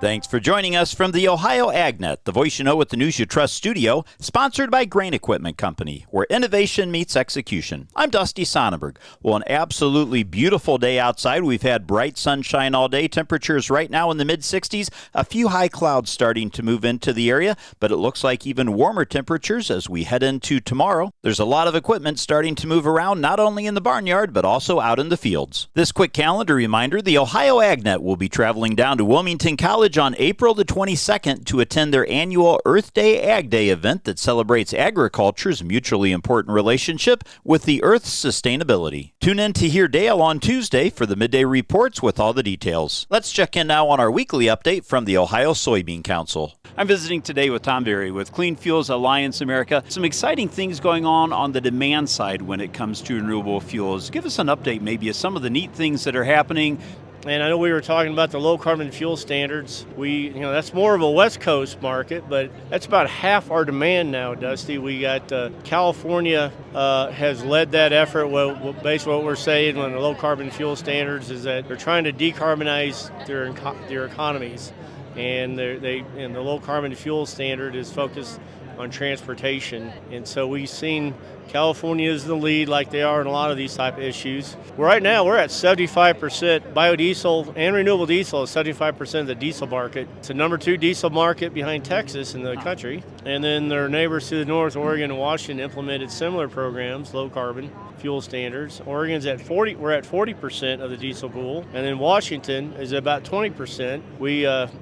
Thanks for joining us from the Ohio AgNet, the voice you know with the news you trust studio, sponsored by Grain Equipment Company, where innovation meets execution. I'm Dusty Sonnenberg. Well, an absolutely beautiful day outside. We've had bright sunshine all day. Temperatures right now in the mid-60s. A few high clouds starting to move into the area, but it looks like even warmer temperatures as we head into tomorrow. There's a lot of equipment starting to move around, not only in the barnyard, but also out in the fields. This quick calendar reminder, the Ohio AgNet will be traveling down to Wilmington College on April the 22nd to attend their annual Earth Day Ag Day event that celebrates agriculture's mutually important relationship with the Earth's sustainability. Tune in to hear Dale on Tuesday for the midday reports with all the details. Let's check in now on our weekly update from the Ohio Soybean Council. I'm visiting today with Tom Berry with Clean Fuels Alliance America. Some exciting things going on the demand side when it comes to renewable fuels. Give us an update maybe of some of the neat things that are happening. And I know we were talking about the low carbon fuel standards. That's more of a West Coast market, but that's about half our demand now, Dusty. We got California has led that effort. Well, basically what we're saying on the low carbon fuel standards is that they're trying to decarbonize their economies, and the low carbon fuel standard is focused on transportation. And so we've seen California is the lead like they are in a lot of these type of issues. Right now we're at 75% biodiesel and renewable diesel is 75% of the diesel market. It's the number 2 diesel market behind Texas in the country. And then their neighbors to the north, Oregon and Washington, implemented similar programs, low carbon fuel standards. Oregon's at 40, we're at 40% of the diesel pool, and then Washington is about 20%.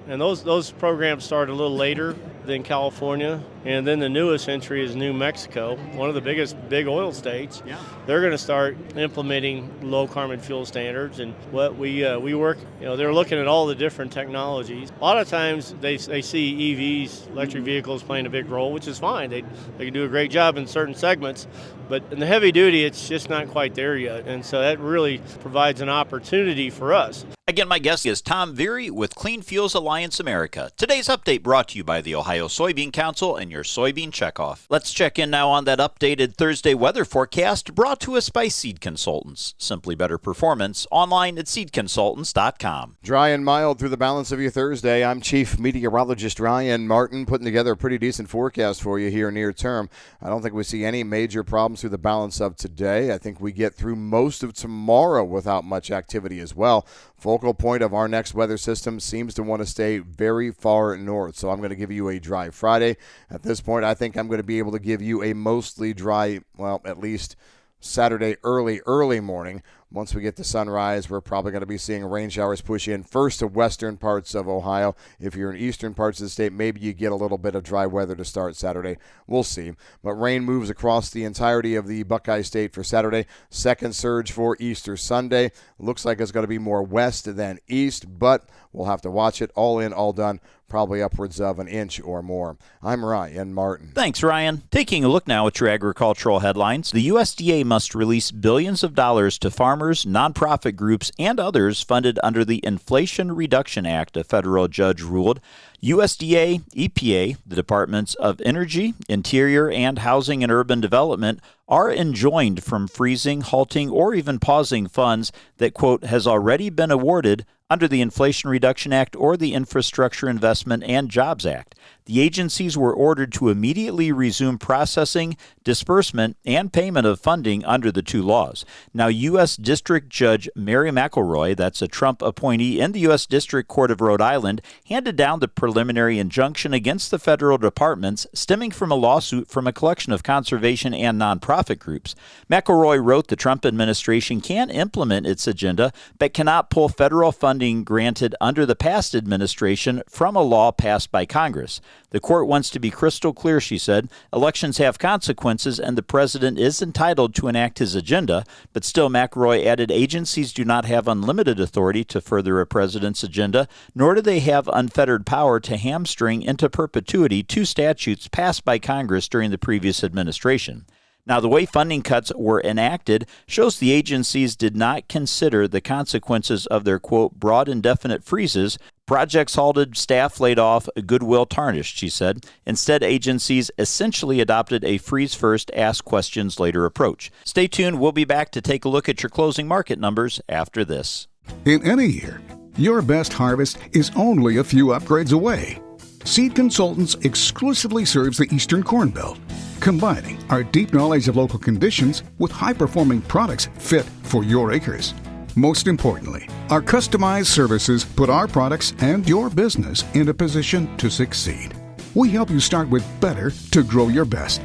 And those programs started a little later than California, and then the newest entry is New Mexico, one of the big oil states. Yeah. They're going to start implementing low carbon fuel standards, and what we work, they're looking at all the different technologies. A lot of times they see EVs, electric vehicles, playing a big role, which is fine. They can do a great job in certain segments, but in the heavy duty, it's just not quite there yet, and so that really provides an opportunity for us. Again, my guest is Tom Berry with Clean Fuels Alliance America. Today's update brought to you by the Ohio Soybean Council and your soybean checkoff. Let's check in now on that updated Thursday weather forecast brought to us by Seed Consultants. Simply better performance online at seedconsultants.com. Dry and mild through the balance of your Thursday. I'm Chief Meteorologist Ryan Martin, putting together a pretty decent forecast for you here near term. I don't think we see any major problems through the balance of today. I think we get through most of tomorrow without much activity as well. Focal point of our next weather system seems to want to stay very far north, so I'm going to give you a dry Friday. At this point, I think I'm going to be able to give you a mostly dry, well, at least Saturday early morning. Once we get to sunrise, we're probably going to be seeing rain showers push in first to western parts of Ohio. If you're in eastern parts of the state, maybe you get a little bit of dry weather to start Saturday. We'll see. But rain moves across the entirety of the Buckeye State for Saturday. Second surge for Easter Sunday. Looks like it's going to be more west than east, but we'll have to watch it. All in, all done. Probably upwards of an inch or more. I'm Ryan Martin. Thanks, Ryan. Taking a look now at your agricultural headlines, the USDA must release billions of dollars to farmers, nonprofit groups, and others funded under the Inflation Reduction Act, a federal judge ruled. USDA, EPA, the Departments of Energy, Interior, and Housing and Urban Development are enjoined from freezing, halting, or even pausing funds that, quote, has already been awarded under the Inflation Reduction Act or the Infrastructure Investment and Jobs Act. The agencies were ordered to immediately resume processing, disbursement, and payment of funding under the two laws. Now, U.S. District Judge Mary McElroy, that's a Trump appointee in the U.S. District Court of Rhode Island, handed down the preliminary injunction against the federal departments stemming from a lawsuit from a collection of conservation and nonprofit groups. McElroy wrote the Trump administration can implement its agenda, but cannot pull federal funding granted under the past administration from a law passed by Congress. The court wants to be crystal clear, she said. Elections have consequences, and the president is entitled to enact his agenda. But still, McElroy added agencies do not have unlimited authority to further a president's agenda, nor do they have unfettered power to hamstring into perpetuity two statutes passed by Congress during the previous administration. Now, the way funding cuts were enacted shows the agencies did not consider the consequences of their, quote, broad indefinite freezes. Projects halted, staff laid off, goodwill tarnished, she said. Instead, agencies essentially adopted a freeze first, ask questions later approach. Stay tuned. We'll be back to take a look at your closing market numbers after this. In any year, Your best harvest is only a few upgrades away. Seed Consultants exclusively serves the Eastern Corn Belt, combining our deep knowledge of local conditions with high-performing products fit for your acres. Most importantly, our customized services put our products and your business in a position to succeed. We help you start with better to grow your best.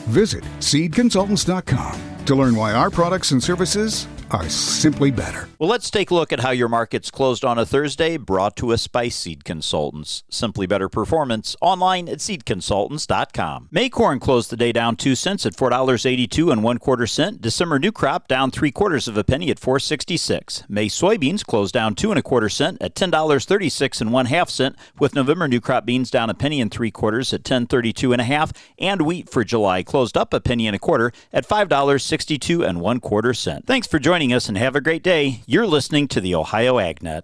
Visit seedconsultants.com to learn why our products and services are simply better. Well, let's take a look at how your markets closed on a Thursday, brought to us by Seed Consultants. Simply better performance, online at seedconsultants.com. May corn closed the day down 2 cents at $4.82 1/4 cents. December new crop down 3/4 of a penny at $4.66. May soybeans closed down 2 1/4 cents at $10.36 1/2 cents, with November new crop beans down a penny and 3/4 at $10.32 1/2, and wheat for July closed up a penny and 1/4 at $5.62 1/4 cents. Thanks for joining us and have a great day. You're listening to the Ohio AgNet.